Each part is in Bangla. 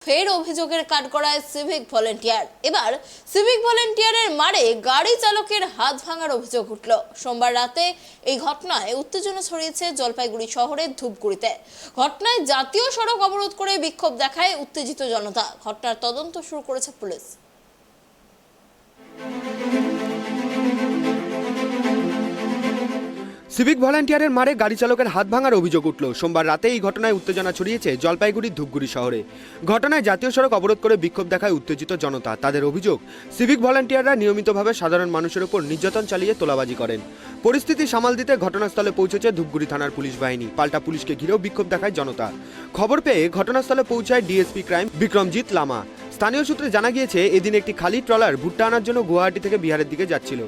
ফের অভিযোগের কাঠগড়ায় সিভিক ভলেন্টিয়ার। এবার সিভিক ভলেন্টিয়ারের মারে গাড়ি চালকের হাত ভাঙার অভিযোগ উঠল। সোমবার রাতে এই ঘটনায় উত্তেজনা ছড়িয়েছে জলপাইগুড়ি শহরের ধূপগুড়িতে। ঘটনায় জাতীয় সড়ক অবরোধ করে বিক্ষোভ দেখায় উত্তেজিত জনতা। ঘটনার তদন্ত শুরু করেছে পুলিশ। সিভিক ভলান্টিয়ারের মারে গাড়ি চালকের হাত ভাঙার অভিযোগ উঠল। সোমবার রাতে এই ঘটনায় উত্তেজনা ছড়িয়েছে জলপাইগুড়ির ধূপগুড়ি শহরে। ঘটনায় জাতীয় সড়ক অবরোধ করে বিক্ষোভ দেখায় উত্তেজিত জনতা। তাদের অভিযোগ, সিভিক ভলান্টিয়াররা নিয়মিতভাবে সাধারণ মানুষের উপর নির্যাতন চালিয়ে তোলাবাজি করেন। পরিস্থিতি সামাল দিতে ঘটনাস্থলে পৌঁছেছে ধূপগুড়ি থানার পুলিশ বাহিনী। পাল্টা পুলিশকে ঘিরেও বিক্ষোভ দেখায় জনতা। খবর পেয়ে ঘটনাস্থলে পৌঁছায় ডিএসপি ক্রাইম বিক্রমজিৎ লামা। স্থানীয় সূত্রে জানা গিয়েছে, এদিন একটি খালি ট্রলার ভুট্টা আনার জন্য গুয়াহাটি থেকে বিহারের দিকে যাচ্ছিল।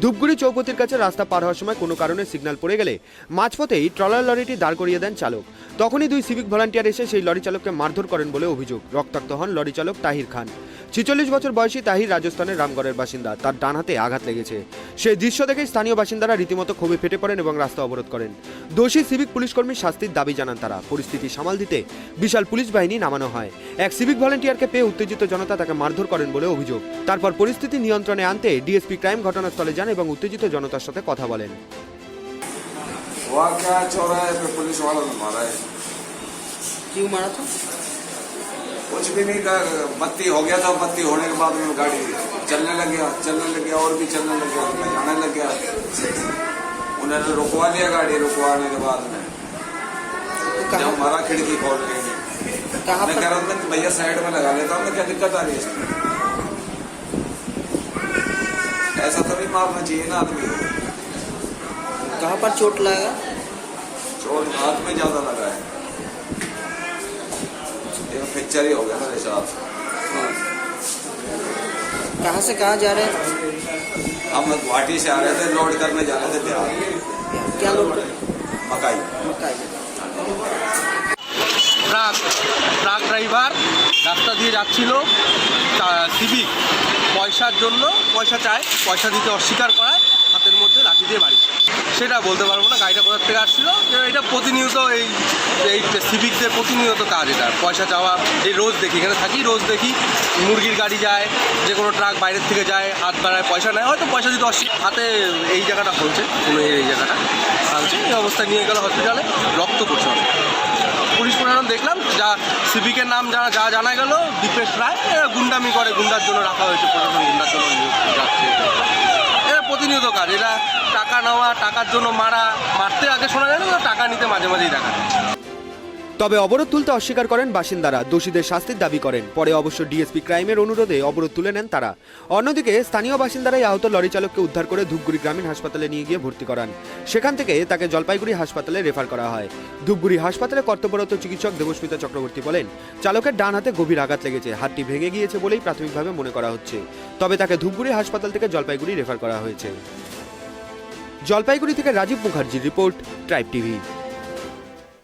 ধূপগুড়ি চৌপতির কাছে রাস্তা পার হওয়ার সময় কোনো কারণে সিগন্যাল পড়ে গেলে মাঝপথেই ট্রলার লরিটি দাঁড় করিয়ে দেন চালক। তখনই দুই সিভিক ভলান্টিয়ার এসে সেই লরি চালককে মারধর করেন বলে অভিযোগ। রক্তাক্ত হন লরি চালক তাহির খান। 46 বছর বয়সী তাহির রাজস্থানের রামগড়ের বাসিন্দা। তার ডান হাতে আঘাত লেগেছে। সেই দৃশ্য দেখে স্থানীয় বাসিন্দারা রীতিমতো ক্ষোভে ফেটে পড়েন এবং রাস্তা অবরোধ করেন। দোষী সিভিক পুলিশকর্মীর শাস্তির দাবি জানান তারা। পরিস্থিতি সামাল দিতে বিশাল পুলিশ বাহিনী নামানো হয়। এক সিভিক ভলান্টিয়ারকে পেয়ে উত্তেজিত জনতা তাকে মারধর করেন বলে অভিযোগ। তারপর পরিস্থিতি নিয়ন্ত্রণে আনতে ডিএসপি ক্রাইম ঘটনাস্থলে যান এবং উত্তেজিত জনতার সাথে কথা বলেন। हुआ क्या चौराहे पे पुलिस वालों ने मारा है। क्यों मारा था? कुछ भी नहीं कर, बत्ती हो गया था। बत्ती होने के बाद में गाड़ी चलने लग गया और भी चलने लग गया, मैं जाने लग गया। उन्होंने रुकवा लिया गाड़ी। रुकवाने के बाद में जब मारा खिड़की खोल के, मैं कह रहा था भैया साइड में लगा लेता हूँ, क्या दिक्कत आ रही है इसमें। ऐसा तो नहीं मारना चाहिए ना आदमी को। कहाँ पर चोट लगा? चोट हाथ में ज्यादा लगा है, एक फ्रैक्चर ही हो गया मेरे हिसाब से। कहाँ से कहाँ जा रहे हैं? हम गुवाहाटी से आ रहे थे, लोड करने जा रहे थे बिहार। क्या लोड? मकाई। ট্রাক ড্রাইভার রাস্তা দিয়ে যাচ্ছিল, সিভিক পয়সার জন্য পয়সা চায়, পয়সা দিতে অস্বীকার করায় হাতের মধ্যে লাঠি দিয়ে মারি। সেটা বলতে পারবো না গাড়িটা কোথার থেকে আসছিল। এটা প্রতিনিয়ত এই সিভিকদের প্রতিনিয়ত কাজ। এটা পয়সা চাওয়া, এই রোজ দেখি, এখানে থাকি, রোজ দেখি মুরগির গাড়ি যায়, যে কোনো ট্রাক বাইরের থেকে যায়, হাত বাড়ায়, পয়সা নেয়, হয়তো পয়সা দিতে হাতে এই জায়গাটা হচ্ছে, কোনো এই জায়গাটা ভাঙছে। এই অবস্থায় নিয়ে গেল হসপিটালে, রক্ত পড়ছে অনেক। পুলিশ প্রশাসন দেখলাম, যা সিভিকের নাম যা জানা গেল দীপেশ রায়। এরা গুন্ডামি করে, গুন্ডার জন্য রাখা হয়েছে, প্রশাসন গুন্ডার জন্য যাচ্ছে। এরা প্রতিনিয়ত কাজ। এরা টাকা নেওয়া, টাকার জন্য মারতে আগে শোনা যায় না, টাকা নিতে মাঝে মাঝেই দেখা যায়। তবে অবরোধ তুলতে অস্বীকার করেন বাসিন্দারা। দোষীদের শাস্তির দাবি করেন। পরে অবশ্য ডিএসপি ক্রাইমের অনুরোধে অবরোধ তুলে নেন তারা। অন্যদিকে স্থানীয় বাসিন্দারাই আহত লরি চালককে উদ্ধার করে ধূপগুড়ি গ্রামীণ হাসপাতালে নিয়ে গিয়ে ভর্তি করান। সেখান থেকে তাকে জলপাইগুড়ি হাসপাতালে রেফার করা হয়। ধূপগুড়ি হাসপাতালে কর্তব্যরত চিকিৎসক দেবস্মিতা চক্রবর্তী বলেন, চালকের ডান হাতে গভীর আঘাত লেগেছে। হাতটি ভেঙে গিয়েছে বলেই প্রাথমিকভাবে মনে করা হচ্ছে। তবে তাকে ধূপগুড়ি হাসপাতাল থেকে জলপাইগুড়ি রেফার করা হয়েছে। জলপাইগুড়ি থেকে রাজীব মুখার্জির রিপোর্ট, ট্রাইব টিভি।